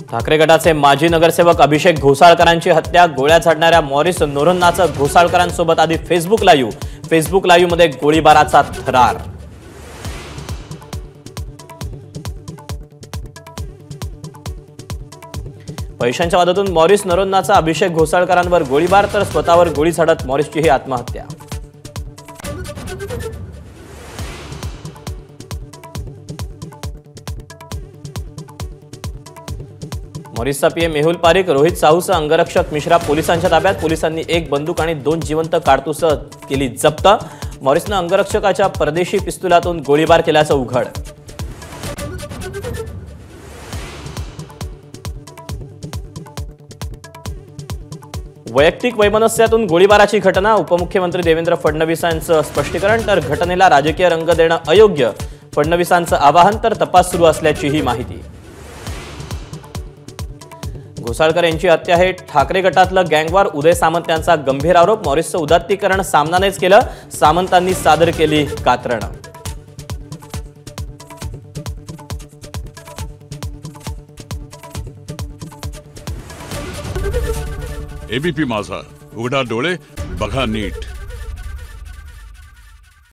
ठाकरे गटाचे माजी नगरसेवक अभिषेक घोसाळकरांची हत्या, गोळ्या झाडणाऱ्या मॉरिस नोरोन्नाचं घोसाळकरांसोबत आधी फेसबुक लाईव्ह मध्ये गोळीबाराचा थरार। पैशांच्या वादातून मॉरिस नोरोन्नाचा अभिषेक घोसाळकरांवर गोळीबार, तर स्वतःवर गोळी झाडत मॉरिसची ही आत्महत्या। मॉरिसचा पीए मेहुल पारिक, रोहित साहूसह अंगरक्षक मिश्रा पोलिसांच्या ताब्यात। पोलिसांनी एक बंदूक आणि 2 जिवंत कारतूस केली जप्त। मॉरिसनं अंगरक्षकाच्या परदेशी पिस्तुलातून गोळीबार केल्याचं उघड। वैयक्तिक वैमनस्यातून गोळीबाराची घटना, उपमुख्यमंत्री देवेंद्र फडणवीसांचं स्पष्टीकरण, तर घटनेला राजकीय रंग देणं अयोग्य, फडणवीसांचं आवाहन, तर तपास सुरू असल्याचीही माहिती। घोसाळकर यांची हत्या हे ठाकरे गटातलं गँगवॉर, उदय सामंत यांचा गंभीर आरोप। मॉरिसचं उदात्तीकरण सामनानेच केलं, सामंतांनी सादर केली कात्रणं। एबीपी माझा, उघडा डोळे बघा नीट।